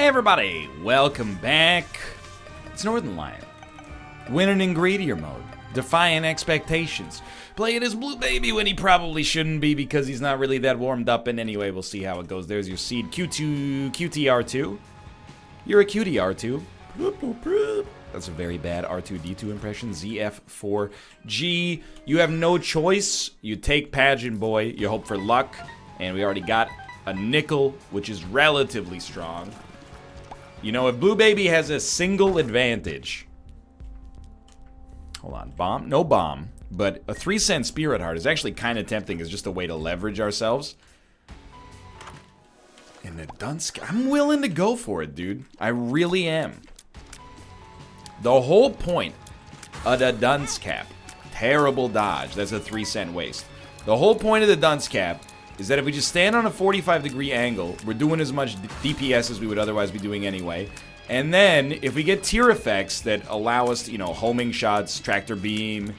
Hey everybody, welcome back. It's Northernlion. Winning in greedier mode, defying expectations, playing as Blue Baby when he probably shouldn't be because he's not really that warmed up. And anyway, we'll see how it goes. There's your seed, QTR2. You're a QTR2. That's a very bad R2-D2 impression. ZF4G. You have no choice. You take Pageant Boy. You hope for luck. And we already got a nickel, which is relatively strong. You know, if Blue Baby has a single advantage... Hold on. Bomb? No bomb. But a 3-cent Spirit Heart is actually kind of tempting as just a way to leverage ourselves. And the dunce... I'm willing to go for it, dude. I really am. The whole point of the dunce cap... Terrible dodge. That's a 3-cent waste. The whole point of the dunce cap... is that if we just stand on a 45-degree angle, we're doing as much DPS as we would otherwise be doing anyway. And then, if we get tier effects that allow us to, you know, homing shots, tractor beam,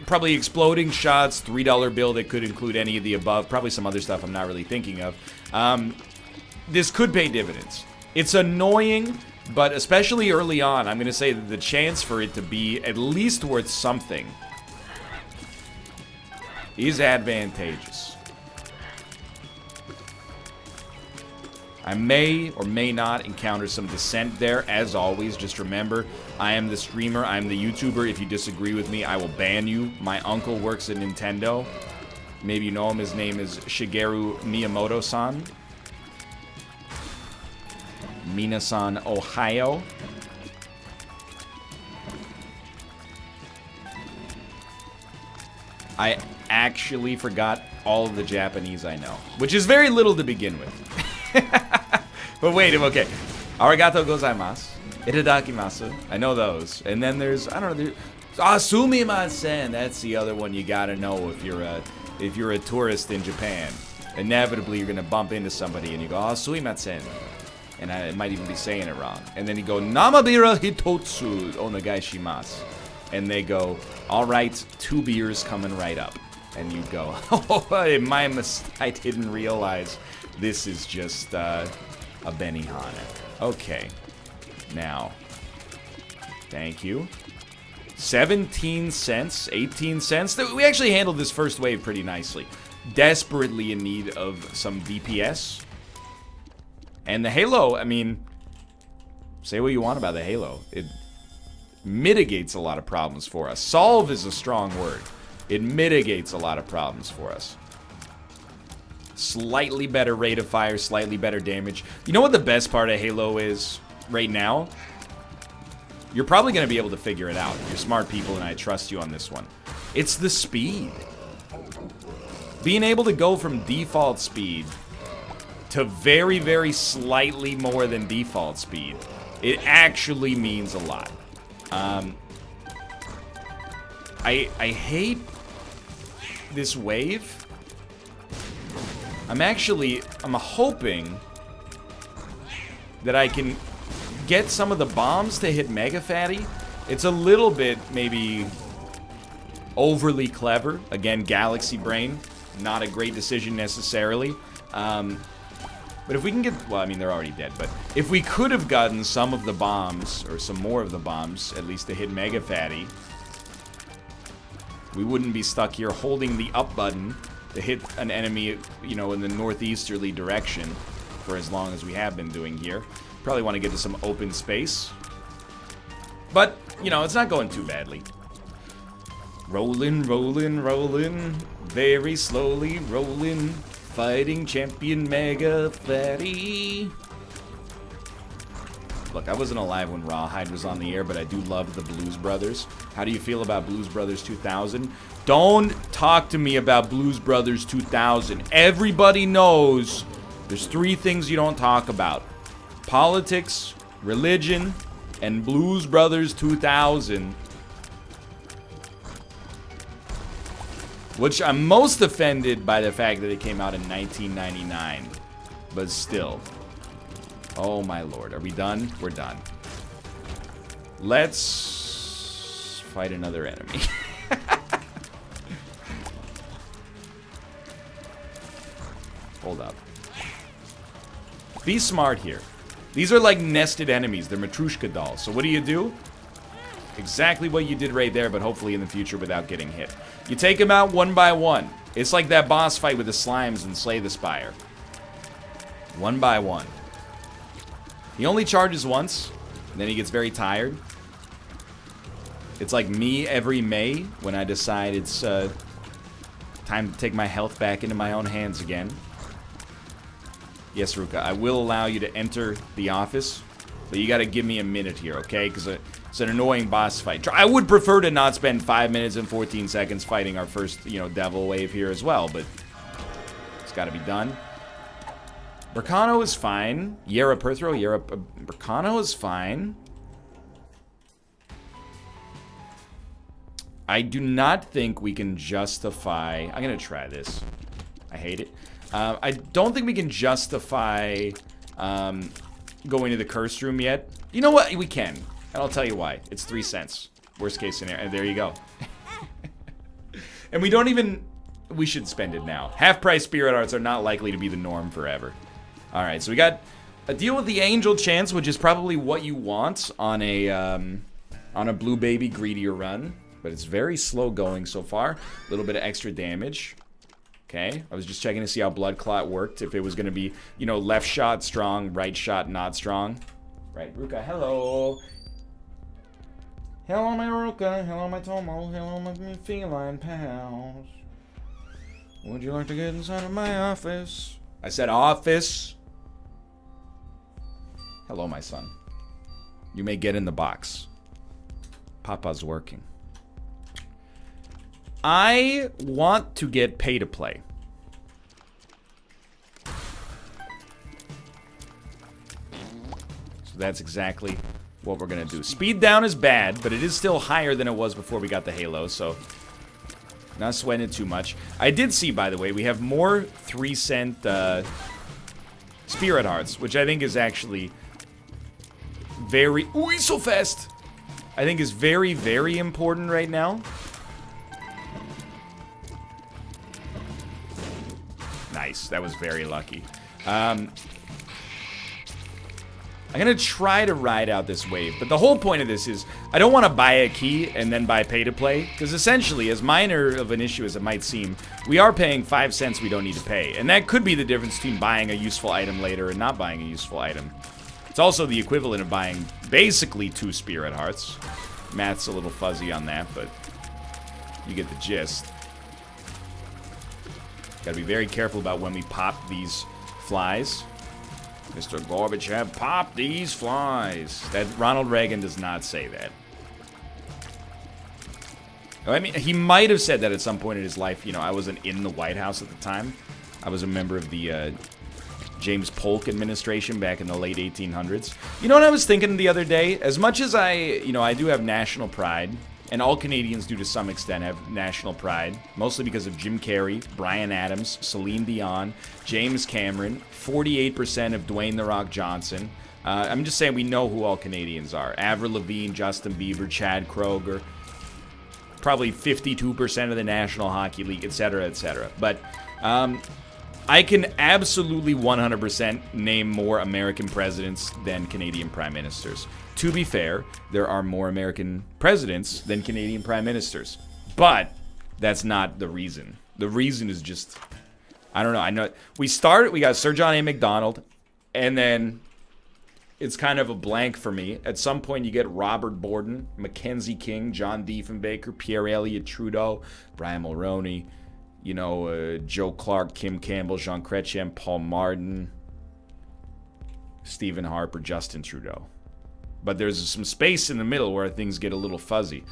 probably exploding shots, $3 bill that could include any of the above, probably some other stuff I'm not really thinking of, this could pay dividends. It's annoying, but especially early on, I'm going to say that the chance for it to be at least worth something is advantageous. I may or may not encounter some dissent there. As always, just remember, I am the streamer, I am the YouTuber. If you disagree with me, I will ban you. My uncle works at Nintendo. Maybe you know him. His name is Shigeru Miyamoto-san. Minasan, Ohio. I actually forgot all of the Japanese I know, which is very little to begin with. But wait, okay. Arigato gozaimasu. Itadakimasu. I know those. And then there's, I don't know, sumimasen. That's the other one you gotta know if you're a tourist in Japan. Inevitably, you're gonna bump into somebody and you go, sumimasen. And I might even be saying it wrong. And then you go, namabira hitotsu onegaishimasu. And they go, all right, 2 beers coming right up. And you go, oh, my mistake, I didn't realize this is just a Benihana. Okay, now, thank you. 17 cents, 18 cents. We actually handled this first wave pretty nicely. Desperately in need of some DPS. And the Halo, I mean, say what you want about the Halo. It mitigates a lot of problems for us. Solve is a strong word. It mitigates a lot of problems for us. Slightly better rate of fire, slightly better damage. You know what the best part of Halo is right now? You're probably going to be able to figure it out. You're smart people and I trust you on this one. It's the speed. Being able to go from default speed to very, very slightly more than default speed, it actually means a lot. I hate this wave. I'm hoping that I can get some of the bombs to hit Mega Fatty. It's a little bit, maybe, overly clever. Again, Galaxy Brain, not a great decision necessarily. But if we can get, well, I mean, they're already dead, but if we could have gotten some of the bombs, or some more of the bombs, at least to hit Mega Fatty, we wouldn't be stuck here holding the up button to hit an enemy, you know, in the northeasterly direction for as long as we have been doing here. Probably want to get to some open space. But, you know, it's not going too badly. Rolling, rolling, rolling, very slowly rolling. Fighting champion Mega Fatty. Look, I wasn't alive when Rawhide was on the air, but I do love the Blues Brothers. How do you feel about Blues Brothers 2000? Don't talk to me about Blues Brothers 2000. Everybody knows there's 3 things you don't talk about. Politics, religion, and Blues Brothers 2000. Which I'm most offended by the fact that it came out in 1999. But still. Oh my lord. Are we done? We're done. Let's fight another enemy. Hold up. Be smart here. These are like nested enemies. They're Matryoshka dolls. So what do? Exactly what you did right there, but hopefully in the future without getting hit. You take them out one by one. It's like that boss fight with the slimes in Slay the Spire. One by one. He only charges once, and then he gets very tired. It's like me every May when I decide it's time to take my health back into my own hands again. Yes, Ruka, I will allow you to enter the office, but you gotta give me a minute here, okay? Because it's an annoying boss fight. I would prefer to not spend 5 minutes and 14 seconds fighting our first, devil wave here as well, but it's gotta be done. Burkano is fine. Yera Perthro, Burkano is fine. I do not think we can justify... I'm gonna try this. I hate it. I don't think we can justify going to the cursed room yet. You know what? We can. And I'll tell you why. It's 3 cents. Worst case scenario. And there you go. And we don't even... We should spend it now. Half-price spirit arts are not likely to be the norm forever. Alright, so we got a deal with the angel chance, which is probably what you want on a blue baby greedier run. But it's very slow going so far. A little bit of extra damage. Okay, I was just checking to see how Blood Clot worked. If it was going to be, left shot strong, right shot not strong. Right, Ruka, hello. Hello, my Ruka. Hello, my Tomo. Hello, my feline pals. Would you like to get inside of my office? I said office. Hello, my son. You may get in the box. Papa's working. I want to get pay to play. So that's exactly what we're gonna do. Speed down is bad, but it is still higher than it was before we got the Halo, so not sweating it too much. I did see, by the way, we have more 3-cent Spirit Hearts, which I think is actually very... Ooh, he's so fast! I think is very, very important right now. Nice. That was very lucky. I'm going to try to ride out this wave. But the whole point of this is I don't want to buy a key and then buy pay to play. Because essentially, as minor of an issue as it might seem, we are paying 5 cents we don't need to pay. And that could be the difference between buying a useful item later and not buying a useful item. It's also the equivalent of buying basically 2 Spirit Hearts. Math's a little fuzzy on that, but you get the gist. Gotta be very careful about when we pop these flies. Mr. Gorbachev, pop these flies. That Ronald Reagan does not say that. I mean, he might have said that at some point in his life. I wasn't in the White House at the time. I was a member of the James Polk administration back in the late 1800s. You know what I was thinking the other day? As much as I do have national pride, and all Canadians do to some extent have national pride, mostly because of Jim Carrey, Bryan Adams, Celine Dion, James Cameron, 48% of Dwayne "The Rock" Johnson. I'm just saying we know who all Canadians are. Avril Lavigne, Justin Bieber, Chad Kroeger, probably 52% of the National Hockey League, etc., etc. But I can absolutely 100% name more American presidents than Canadian prime ministers. To be fair, there are more American presidents than Canadian prime ministers. But that's not the reason. The reason is just, I don't know. I know we got Sir John A. Macdonald, and then it's kind of a blank for me. At some point, you get Robert Borden, Mackenzie King, John Diefenbaker, Pierre Elliott Trudeau, Brian Mulroney, Joe Clark, Kim Campbell, Jean Chrétien, Paul Martin, Stephen Harper, Justin Trudeau. But there's some space in the middle where things get a little fuzzy.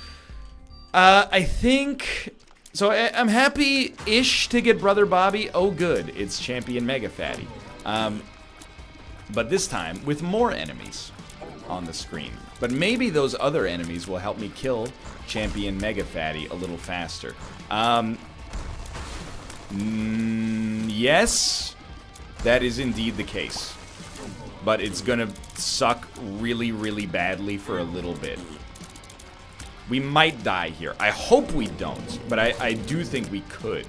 I think... So I'm happy-ish to get Brother Bobby. Oh, good. It's Champion Mega Fatty. But this time, with more enemies on the screen. But maybe those other enemies will help me kill Champion Mega Fatty a little faster. Yes, that is indeed the case. But it's gonna suck really, really badly for a little bit. We might die here. I hope we don't, but I do think we could.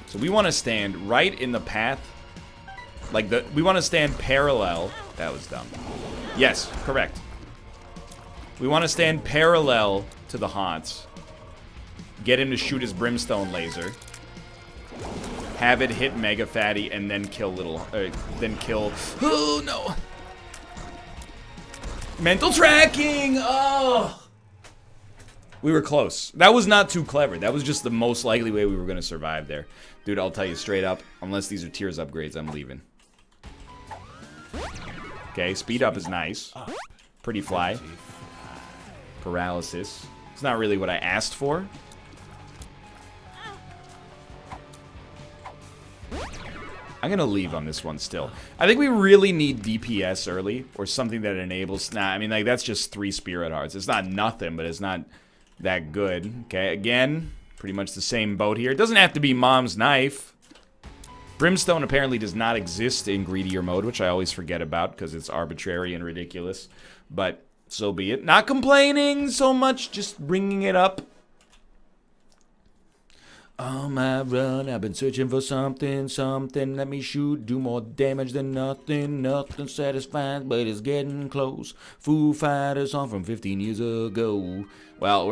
So we want to stand right in the path Like, we want to stand parallel. That was dumb. Yes, correct. We want to stand parallel to the haunts. Get him to shoot his brimstone laser. Have it hit Mega Fatty and then kill then kill. Oh no! Mental tracking. Oh, we were close. That was not too clever. That was just the most likely way we were gonna survive there, dude. I'll tell you straight up. Unless these are tiers upgrades, I'm leaving. Okay, speed up is nice. Pretty fly. Paralysis. It's not really what I asked for. I'm gonna leave on this one still. I think we really need DPS early, or something that enables... Nah, I mean, like, that's just 3 Spirit Hearts. It's not nothing, but it's not that good. Okay, again, pretty much the same boat here. It doesn't have to be Mom's Knife. Brimstone apparently does not exist in Greedier mode, which I always forget about, because it's arbitrary and ridiculous. But, so be it. Not complaining so much, just bringing it up. On my run, I've been searching for something, let me shoot, do more damage than nothing, nothing satisfies, but it's getting close. Foo Fighters song from 15 years ago. Well,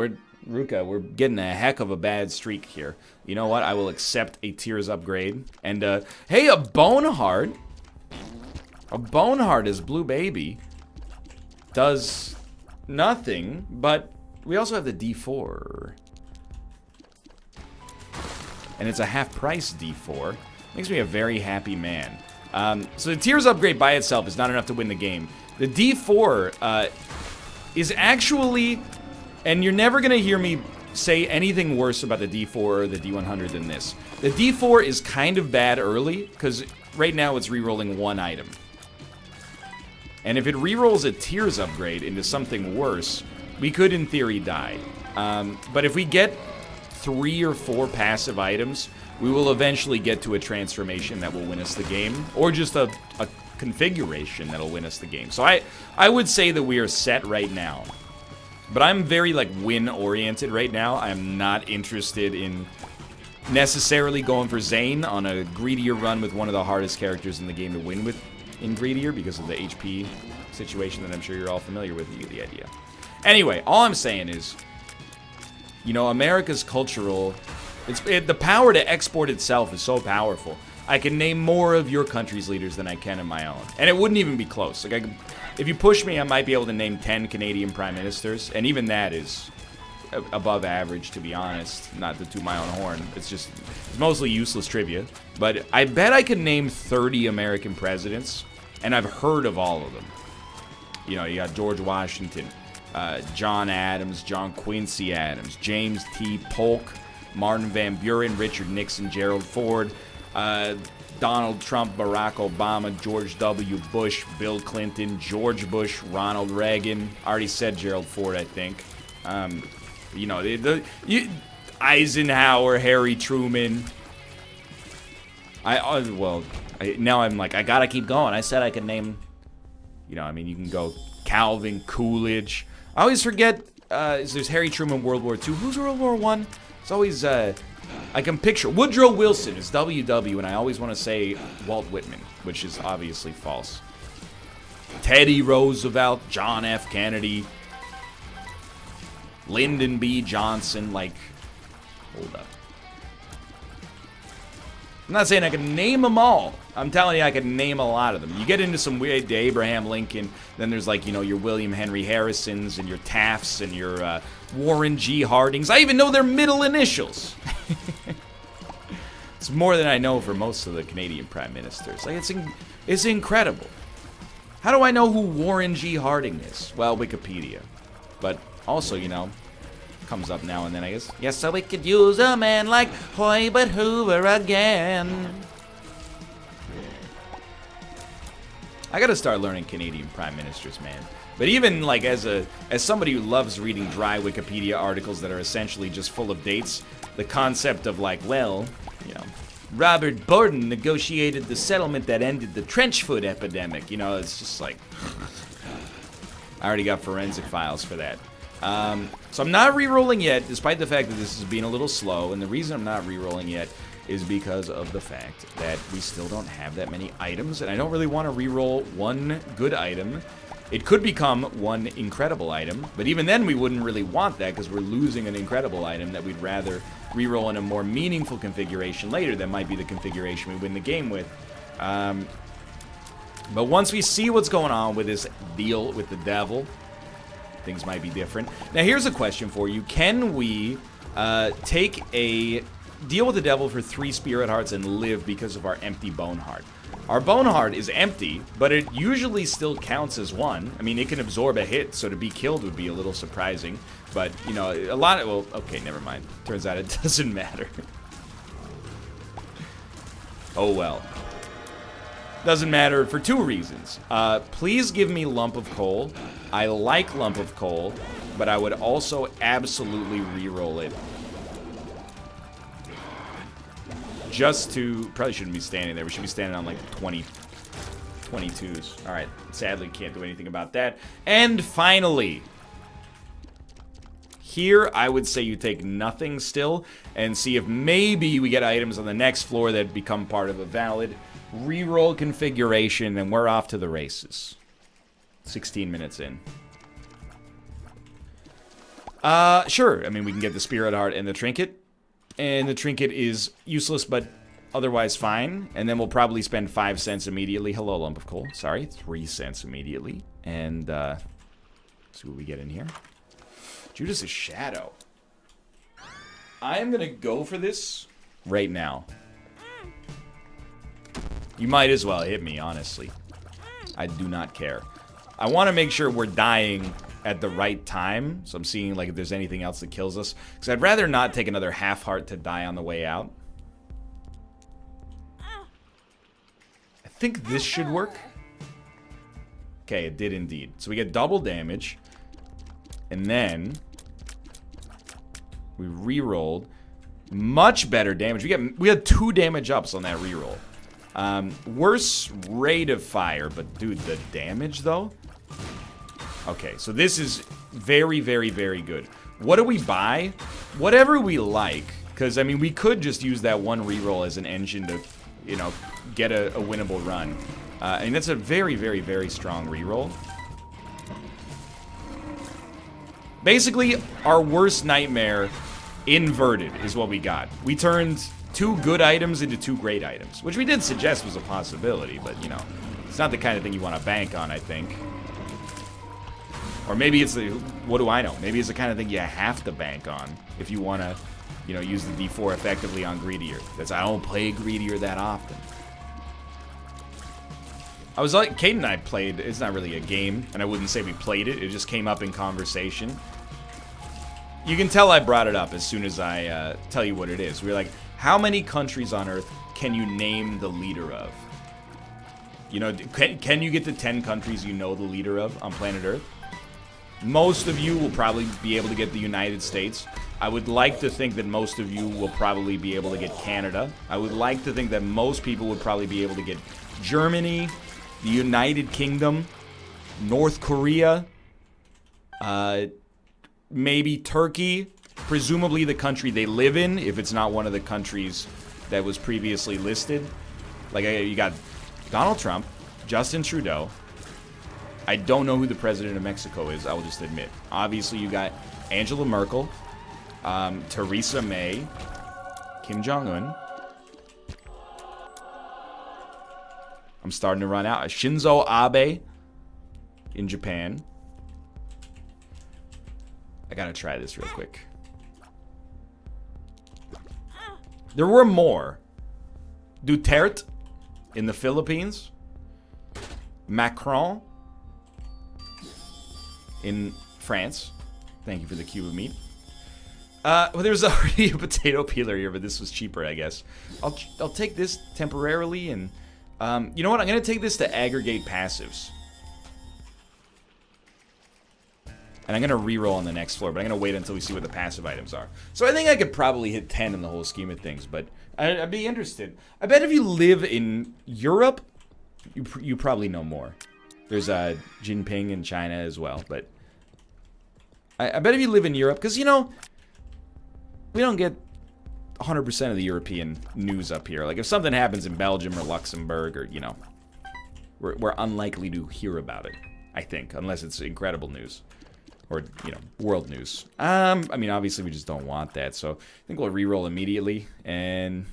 Ruka, we're getting a heck of a bad streak here. You know what? I will accept a tiers upgrade. And, hey, a Boneheart. A Boneheart is Blue Baby. Does nothing, but we also have the D4. And it's a half-price D4. Makes me a very happy man. So the tiers upgrade by itself is not enough to win the game. The D4 is actually... And you're never going to hear me say anything worse about the D4 or the D100 than this. The D4 is kind of bad early, because right now it's rerolling 1 item. And if it rerolls a tiers upgrade into something worse, we could, in theory, die. But if we get 3 or 4 passive items, we will eventually get to a transformation that will win us the game, or just a configuration that'll win us the game. So I would say that we are set right now. But I'm very, like, win-oriented right now. I'm not interested in necessarily going for Zane on a Greedier run with one of the hardest characters in the game to win with in Greedier because of the HP situation that I'm sure you're all familiar with. You get the idea. Anyway, all I'm saying is, you know, America's cultural... the power to export itself is so powerful. I can name more of your country's leaders than I can of my own. And it wouldn't even be close. Like, if you push me, I might be able to name 10 Canadian prime ministers. And even that is above average, to be honest. Not to toot my own horn. It's mostly useless trivia. But I bet I can name 30 American presidents. And I've heard of all of them. You know, you got George Washington, John Adams, John Quincy Adams, James T. Polk, Martin Van Buren, Richard Nixon, Gerald Ford, Donald Trump, Barack Obama, George W. Bush, Bill Clinton, George Bush, Ronald Reagan. I already said Gerald Ford, I think. You know, Eisenhower, Harry Truman. Now I'm like, I gotta keep going. I said I could name, you know, I mean, you can go Calvin, Coolidge. I always forget, there's Harry Truman, World War II. Who's World War I? It's always, I can picture. Woodrow Wilson is WW, and I always want to say Walt Whitman, which is obviously false. Teddy Roosevelt, John F. Kennedy, Lyndon B. Johnson, like, hold up. I'm not saying I can name them all. I'm telling you I can name a lot of them. You get into some weird Abraham Lincoln, then there's like, you know, your William Henry Harrisons and your Tafts and your Warren G. Hardings. I even know their middle initials. It's more than I know for most of the Canadian prime ministers. Like, it's incredible. How do I know who Warren G. Harding is? Well, Wikipedia. But also, you know, comes up now and then, I guess. Yes, so we could use a man like Hoybert Hoover again. I gotta start learning Canadian prime ministers, man. But even, like, as somebody who loves reading dry Wikipedia articles that are essentially just full of dates, the concept of, like, well, you know, Robert Borden negotiated the settlement that ended the trench foot epidemic. You know, it's just like... I already got forensic files for that. So I'm not re-rolling yet, despite the fact that this is being a little slow. And the reason I'm not re-rolling yet is because of the fact that we still don't have that many items, and I don't really want to reroll one good item. It could become one incredible item, but even then we wouldn't really want that because we're losing an incredible item that we'd rather reroll in a more meaningful configuration later that might be the configuration we win the game with. But once we see what's going on with this deal with the devil, things might be different. Now here's a question for you. Can we take a deal with the devil for 3 spirit hearts and live because of our empty bone heart? Our bone heart is empty, but it usually still counts as 1. I mean, it can absorb a hit, so to be killed would be a little surprising. But, you know, a lot of... Well, okay, never mind. Turns out it doesn't matter. Oh, well. Doesn't matter for 2 reasons. Please give me Lump of Coal. I like Lump of Coal, but I would also absolutely reroll it. Just to... Probably shouldn't be standing there. We should be standing on like 22s. Alright. Sadly, can't do anything about that. And finally, here I would say you take nothing still and see if maybe we get items on the next floor that become part of a valid reroll configuration, and we're off to the races. 16 minutes in. Sure. I mean, we can get the Spirit Heart and the Trinket. And the Trinket is useless, but otherwise fine. And then we'll probably spend 5 cents immediately. Hello, Lump of Coal. Sorry, 3 cents immediately. And, see what we get in here. Judas' Shadow. I am gonna go for this right now. You might as well hit me, honestly. I do not care. I want to make sure we're dying at the right time. So I'm seeing like if there's anything else that kills us. Because I'd rather not take another half heart to die on the way out. I think this should work. Okay, it did indeed. So we get double damage. And then we re-rolled. Much better damage. We had 2 damage ups on that re-roll. Worse rate of fire, but dude, the damage though? Okay, so this is very, very, very good. What do we buy? Whatever we like, because I mean, we could just use that one reroll as an engine to, you know, get a winnable run. I mean, that's a very, very, very strong reroll. Basically, our worst nightmare inverted is what we got. We turned 2 good items into 2 great items, which we did suggest was a possibility, but, you know, it's not the kind of thing you want to bank on, I think. Or maybe it's the, what do I know? Maybe it's the kind of thing you have to bank on if you want to, you know, use the D4 effectively on Greedier. That's, I don't play Greedier that often. I was like, Kate and I played, it's not really a game, and I wouldn't say we played it, it just came up in conversation. You can tell I brought it up as soon as I tell you what it is. We were like, how many countries on Earth can you name the leader of? You know, can you get to 10 countries you know the leader of on planet Earth? Most of you will probably be able to get the United States. I would like to think that most of you will probably be able to get Canada. I would like to think that most people would probably be able to get Germany, the United Kingdom, North Korea, maybe Turkey, presumably the country they live in, if it's not one of the countries that was previously listed. Like, you got Donald Trump, Justin Trudeau. I don't know who the president of Mexico is, I will just admit. Obviously, you got Angela Merkel, Theresa May, Kim Jong-un. I'm starting to run out. Shinzo Abe in Japan. I gotta try this real quick. There were more. Duterte in the Philippines. Macron in France. Thank you for the cube of meat. Well, there's already a potato peeler here, but this was cheaper, I guess. I'll take this temporarily, and you know what? I'm gonna take this to aggregate passives, and I'm gonna reroll on the next floor. But I'm gonna wait until we see what the passive items are. So I think I could probably hit 10 in the whole scheme of things, but I'd be interested. I bet if you live in Europe, you probably know more. There's Jinping in China as well, but I bet if you live in Europe, because, you know, we don't get 100% of the European news up here. Like, if something happens in Belgium or Luxembourg or, you know, we're unlikely to hear about it, I think, unless it's incredible news. Or, you know, world news. I mean, obviously we just don't want that, so I think we'll reroll immediately, and...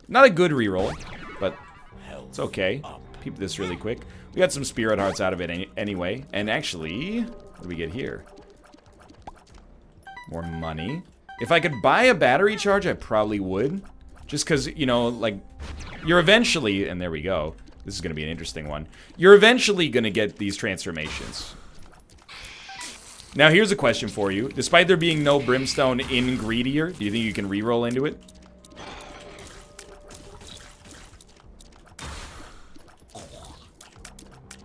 Not a good reroll, but it's okay. Peep this really quick. We got some Spirit Hearts out of it anyway, and actually, what do we get here? More money. If I could buy a battery charge, I probably would. Just because, you know, like, you're eventually, and there we go. This is going to be an interesting one. You're eventually going to get these transformations. Now, here's a question for you. Despite there being no Brimstone in Greedier, do you think you can reroll into it?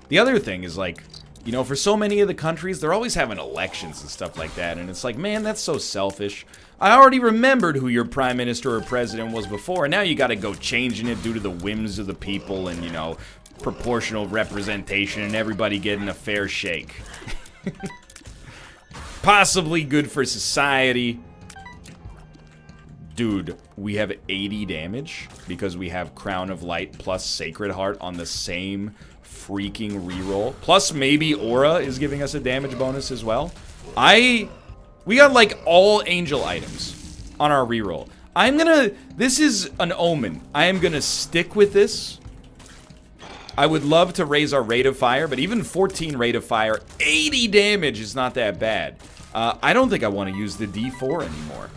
The other thing is, like, you know, for so many of the countries, they're always having elections and stuff like that, and it's like, man, that's so selfish. I already remembered who your prime minister or president was before, and now you gotta go changing it due to the whims of the people and, you know, proportional representation and everybody getting a fair shake. Possibly good for society. Dude, we have 80 damage because we have Crown of Light plus Sacred Heart on the same freaking reroll. Plus maybe Aura is giving us a damage bonus as well. We got like all angel items on our reroll. This is an omen. I am gonna stick with this. I would love to raise our rate of fire, but even 14 rate of fire, 80 damage is not that bad. I don't think I want to use the D4 anymore.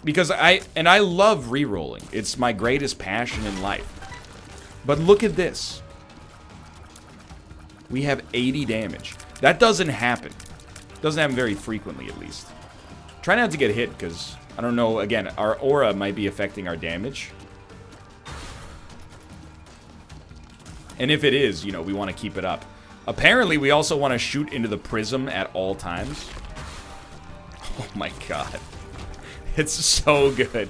Because I love rerolling. It's my greatest passion in life. But look at this. We have 80 damage. That doesn't happen. Doesn't happen very frequently, at least. Try not to get hit, because, I don't know, again, our aura might be affecting our damage. And if it is, you know, we want to keep it up. Apparently, we also want to shoot into the prism at all times. Oh my god. It's so good.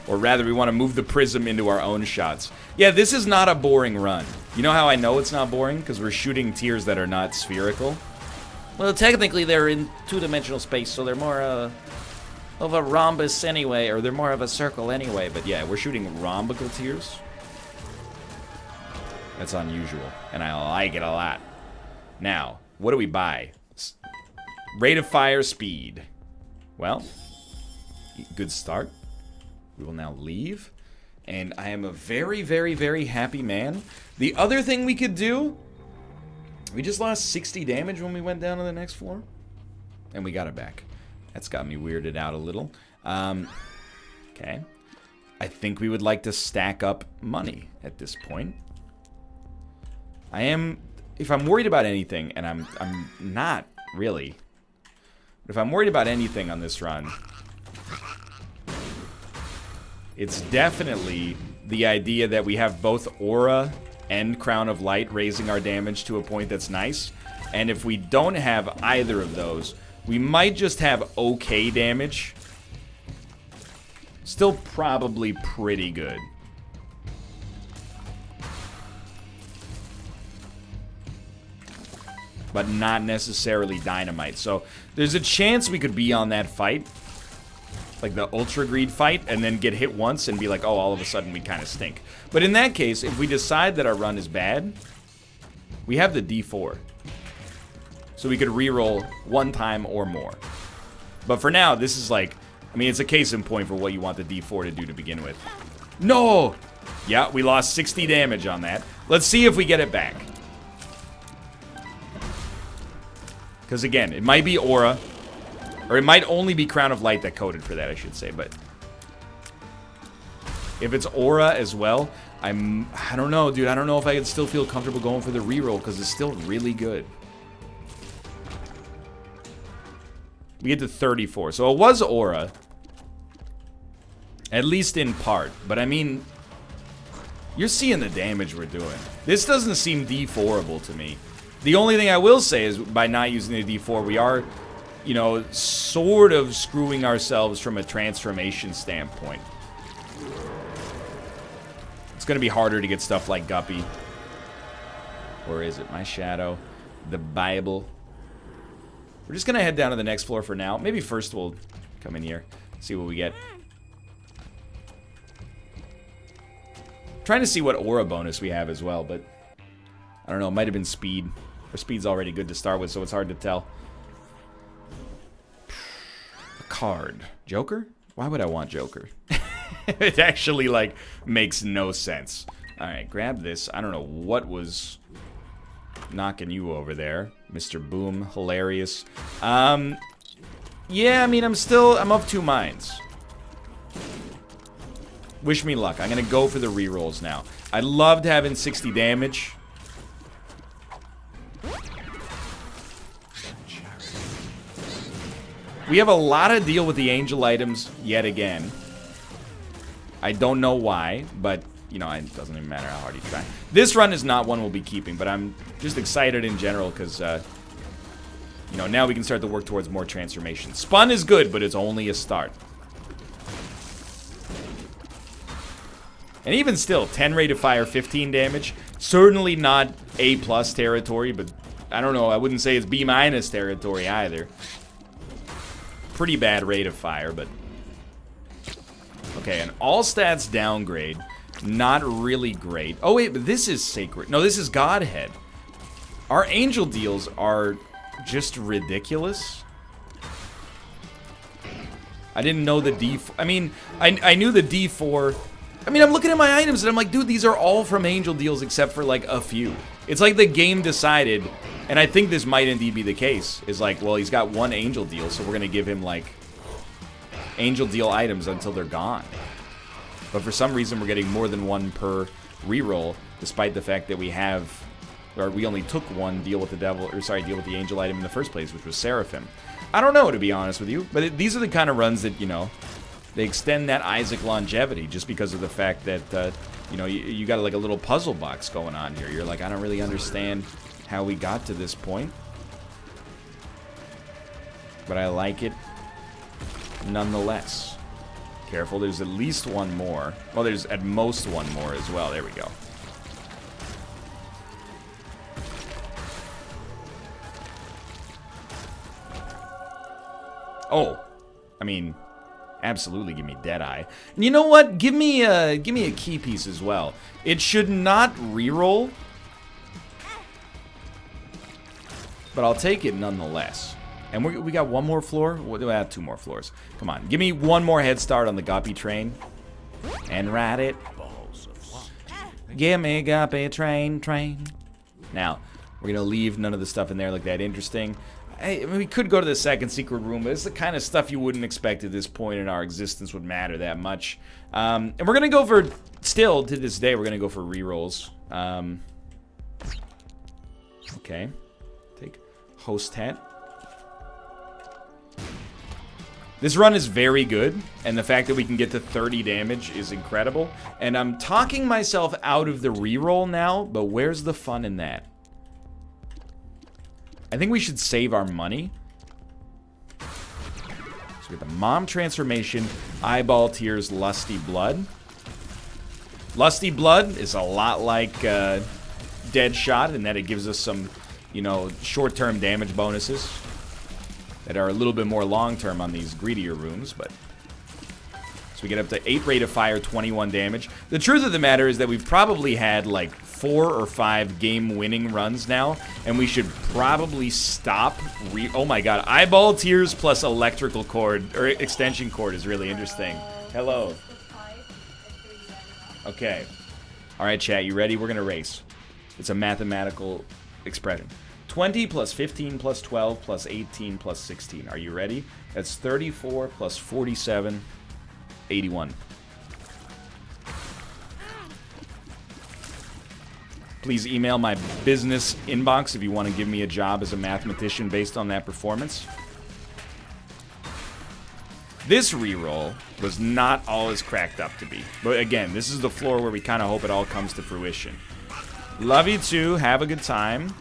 Or rather, we want to move the prism into our own shots. Yeah, this is not a boring run. You know how I know it's not boring? Because we're shooting tiers that are not spherical. Well, technically, they're in two-dimensional space, so they're more of a rhombus anyway, or they're more of a circle anyway. But yeah, we're shooting rhombical tiers. That's unusual, and I like it a lot. Now, what do we buy? Rate of fire, speed. Well, good start. We will now leave, and I am a very, very, very happy man. The other thing we could do, we just lost 60 damage when we went down to the next floor, and we got it back. That's got me weirded out a little. Okay. I think we would like to stack up money at this point. If I'm worried about anything, and I'm not really, but if I'm worried about anything on this run, it's definitely the idea that we have both Aura and Crown of Light raising our damage to a point that's nice. And if we don't have either of those, we might just have okay damage. Still probably pretty good. But not necessarily dynamite. So there's a chance we could be on that fight, like the Ultra Greed fight, and then get hit once and be like, oh, all of a sudden we kind of stink. But in that case, if we decide that our run is bad, we have the D4. So we could reroll one time or more. But for now, this is like, I mean, it's a case in point for what you want the D4 to do to begin with. No! Yeah, we lost 60 damage on that. Let's see if we get it back. Because again, it might be Aura, or it might only be Crown of Light that coded for that, I should say, but if it's Aura as well, I don't know, dude. I don't know if I could still feel comfortable going for the reroll, because it's still really good. We get to 34, so it was Aura, at least in part, but I mean, you're seeing the damage we're doing. This doesn't seem D4-able to me. The only thing I will say is, by not using the D4, we are, you know, sort of screwing ourselves from a transformation standpoint. It's going to be harder to get stuff like Guppy. Or is it my shadow? The Bible. We're just gonna head down to the next floor for now. Maybe first we'll come in here, see what we get. Trying to see what aura bonus we have as well, but I don't know, it might have been speed. Our speed's already good to start with, so it's hard to tell. A card. Joker? Why would I want Joker? It actually, like, makes no sense. Alright, grab this. I don't know what was knocking you over there, Mr. Boom. Hilarious. Yeah, I mean, I'm of two minds. Wish me luck. I'm gonna go for the rerolls now. I loved having 60 damage. We have a lot of deal with the angel items yet again. I don't know why, but, you know, it doesn't even matter how hard you try. This run is not one we'll be keeping, but I'm just excited in general because, you know, now we can start to work towards more transformation. Spun is good, but it's only a start. And even still, 10 rate of fire, 15 damage. Certainly not A+ territory, but I don't know, I wouldn't say it's B- territory either. Pretty bad rate of fire, but... Okay, an all stats downgrade. Not really great. Oh wait, but this is sacred. No, this is Godhead. Our angel deals are just ridiculous. I didn't know the D4. I mean, I knew the D4. I mean, I'm looking at my items and I'm like, dude, these are all from angel deals except for like a few. It's like the game decided, and I think this might indeed be the case, is like, well, he's got one angel deal, so we're gonna give him like angel deal items until they're gone. But for some reason, we're getting more than one per reroll, despite the fact that we have, or we only took one deal with the devil, or sorry, deal with the angel item in the first place, which was Seraphim. I don't know, to be honest with you, but these are the kind of runs that, you know, they extend that Isaac longevity just because of the fact that, you know, you got like a little puzzle box going on here. You're like, I don't really understand how we got to this point, but I like it nonetheless. Careful, there's at least one more. Well, there's at most one more as well. There we go. Oh, I mean, absolutely give me Deadeye. And you know what? Give me a key piece as well. It should not reroll, but I'll take it nonetheless. And we got one more floor? What do I have? Two more floors. Come on, give me one more head start on the Guppy train. And ride it. Give me Guppy train. Now, we're gonna leave none of the stuff in there like that interesting. I mean, we could go to the second secret room, but it's the kind of stuff you wouldn't expect at this point in our existence would matter that much. And we're gonna go for, still to this day, we're gonna go for rerolls. Okay. Take host hat. This run is very good, and the fact that we can get to 30 damage is incredible. And I'm talking myself out of the reroll now, but where's the fun in that? I think we should save our money. So we get the Mom transformation, Eyeball Tears, Lusty Blood. Lusty Blood is a lot like Dead Shot in that it gives us some, you know, short-term damage bonuses that are a little bit more long-term on these greedier rooms, but... So we get up to 8 rate of fire, 21 damage. The truth of the matter is that we've probably had like 4 or 5 game-winning runs now, and we should probably stop oh my god, Eyeball Tears plus electrical cord, or extension cord is really interesting. Hello. Okay. Alright, chat, you ready? We're gonna race. It's a mathematical expression. 20 plus 15 plus 12 plus 18 plus 16. Are you ready? That's 34 plus 47, 81. Please email my business inbox if you want to give me a job as a mathematician based on that performance. This reroll was not all it's cracked up to be. But again, this is the floor where we kind of hope it all comes to fruition. Love you too. Have a good time.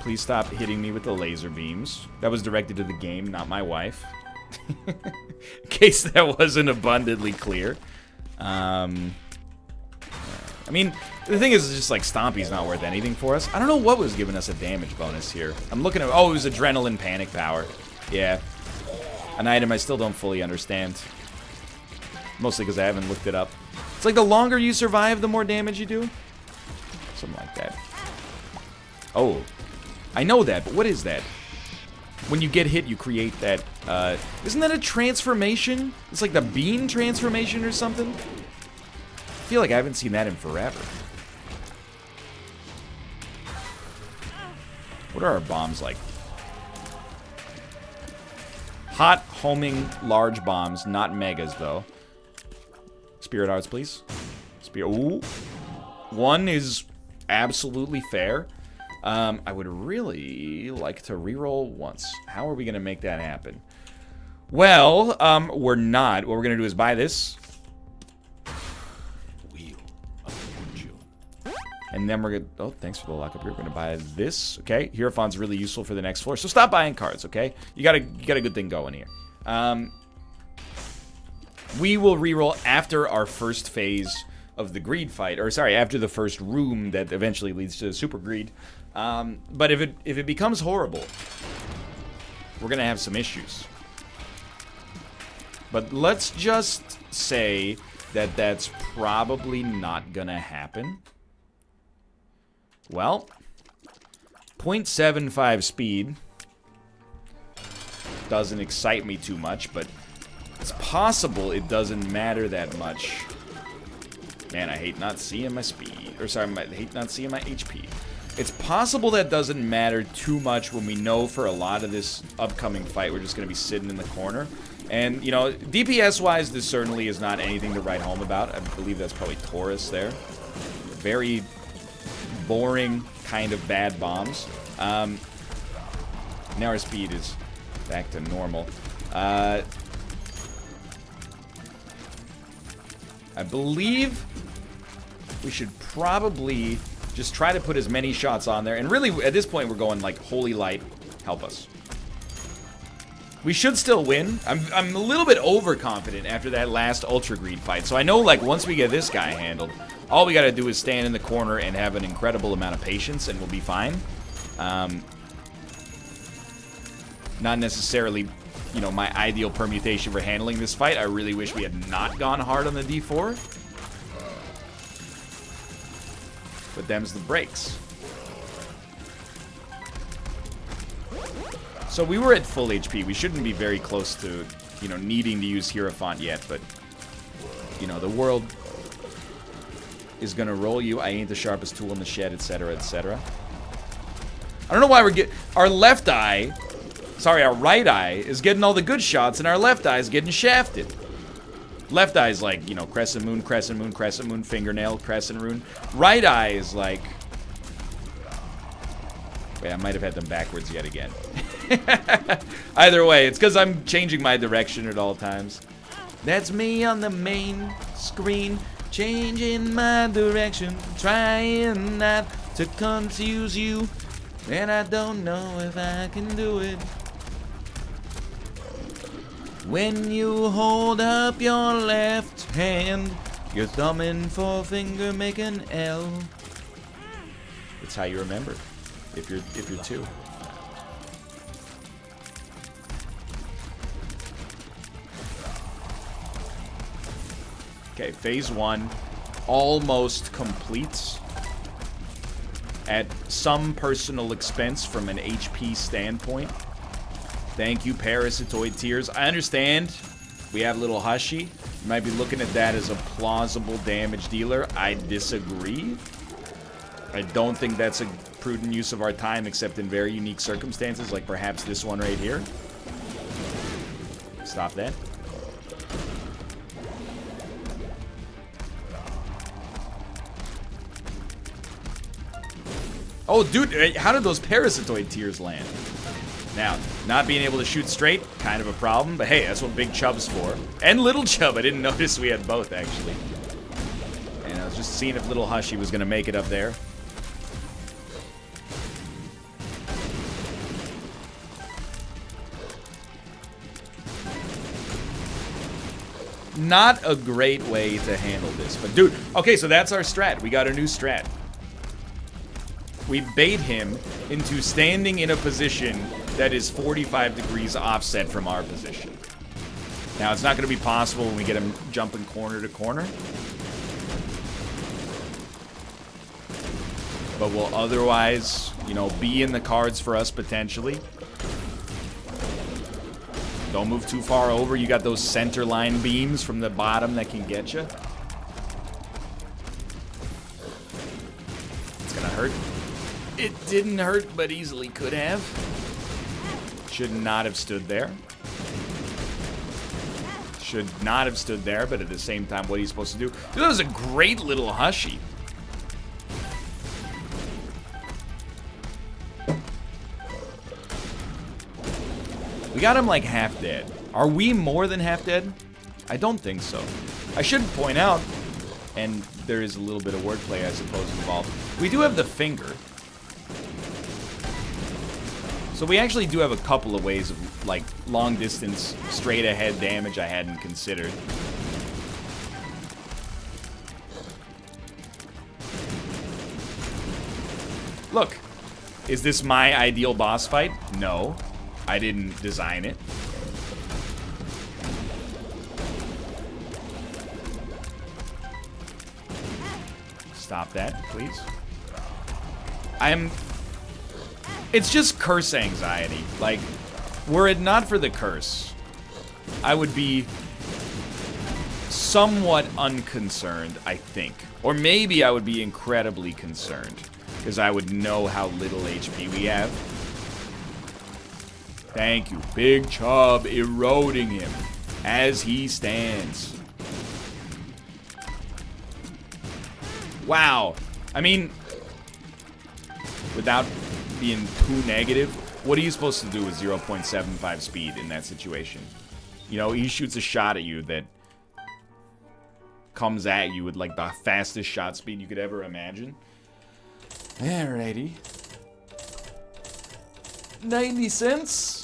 Please stop hitting me with the laser beams. That was directed to the game, not my wife. In case that wasn't abundantly clear. I mean, The thing is, just like Stompy's not worth anything for us. I don't know what was giving us a damage bonus here. I'm looking at, oh, it was adrenaline panic power. Yeah. An item I still don't fully understand. Mostly because I haven't looked it up. It's like the longer you survive, the more damage you do. Something like that. Oh. I know that, but what is that? When you get hit, you create that, isn't that a transformation? It's like the bean transformation or something? I feel like I haven't seen that in forever. What are our bombs like? Hot, homing, large bombs. Not megas, though. Spirit Arts, please. Ooh. One is absolutely fair. I would really like to reroll once. How are we going to make that happen? Well, we're not. What we're going to do is buy this. And then we're going to... Oh, thanks for the lockup here. We're going to buy this. Okay. Hierophant's really useful for the next floor. So stop buying cards, okay? You got a good thing going here. We will reroll after our first phase of the greed fight. Or, sorry, after the first room that eventually leads to super greed. But if it becomes horrible, we're going to have some issues. But let's just say that that's probably not going to happen. Well, 0.75 speed doesn't excite me too much, but it's possible it doesn't matter that much. Man, I hate not seeing my speed. Or sorry, I hate not seeing my HP. It's possible that doesn't matter too much when we know for a lot of this upcoming fight we're just going to be sitting in the corner. And, you know, DPS-wise, this certainly is not anything to write home about. I believe that's probably Taurus there. Very boring kind of bad bombs. Now our speed is back to normal. I believe we should probably just try to put as many shots on there. And really, at this point, we're going like, Holy Light, help us. We should still win. I'm a little bit overconfident after that last Ultra Greed fight. So I know, like, once we get this guy handled, all we gotta do is stand in the corner and have an incredible amount of patience, and we'll be fine. Not necessarily, you know, my ideal permutation for handling this fight. I really wish we had not gone hard on the D4. But them's the breaks. So we were at full HP. We shouldn't be very close to, you know, needing to use Hierophant yet, but, you know, the world is gonna roll you. I ain't the sharpest tool in the shed, etc., etc. I don't know why we're getting... Our left eye... Sorry, our right eye is getting all the good shots, and our left eye is getting shafted. Left eye is like, you know, crescent moon, fingernail, crescent rune. Right eye is like... Wait, I might have had them backwards yet again. Either way, it's because I'm changing my direction at all times. That's me on the main screen, changing my direction, trying not to confuse you. And I don't know if I can do it. When you hold up your left hand, your thumb and forefinger make an L. It's how you remember, if you're two. Okay, phase one almost completes at some personal expense from an HP standpoint. Thank you, Parasitoid Tears. I understand we have little Hushy. You might be looking at that as a plausible damage dealer. I disagree. I don't think that's a prudent use of our time, except in very unique circumstances, like perhaps this one right here. Stop that. Oh, dude, how did those Parasitoid Tears land? Now, not being able to shoot straight, kind of a problem, but hey, that's what Big Chub's for. And Little Chub, I didn't notice we had both, actually. And I was just seeing if Little Hushy was going to make it up there. Not a great way to handle this. But, dude, okay, so that's our strat. We got a new strat. We bait him into standing in a position that is 45 degrees offset from our position. Now, it's not going to be possible when we get him jumping corner to corner. But will otherwise, you know, be in the cards for us potentially. Don't move too far over. You got those center line beams from the bottom that can get you. It's gonna hurt. It didn't hurt, but easily could have. Should not have stood there. Should not have stood there, but at the same time, what are you supposed to do? Dude, that was a great little hushy. We got him like half dead. Are we more than half dead? I don't think so. I should point out, and there is a little bit of wordplay, I suppose, involved. We do have the finger. So we actually do have a couple of ways of, like, long distance, straight ahead damage I hadn't considered. Look, is this my ideal boss fight? No. I didn't design it. Stop that, please. It's just curse anxiety. Like, were it not for the curse, I would be somewhat unconcerned, I think. Or maybe I would be incredibly concerned, because I would know how little HP we have. Thank you. Big Chub eroding him as he stands. Wow. I mean, without being too negative, what are you supposed to do with 0.75 speed in that situation? You know, he shoots a shot at you that comes at you with like the fastest shot speed you could ever imagine. Alrighty. 90 cents.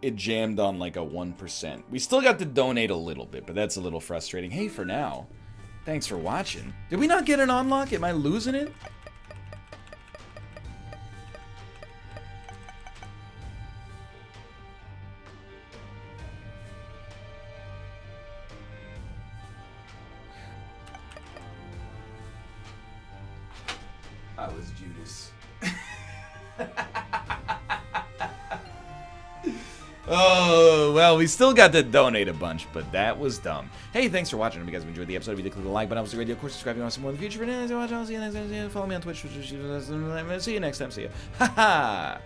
It jammed on like a 1%. We still got to donate a little bit, but that's a little frustrating. Hey, for now, thanks for watching. Did we not get an unlock? Am I losing it? I was Judas. Oh, well, we still got to donate a bunch, but that was dumb. Hey, thanks for watching. If you guys enjoyed the episode, if you did, click the like button. Obviously, radio, of course, subscribe if you want to see more in the future. For now, I'll see you next time. Follow me on Twitch. See you next time. See ya. Ha ha.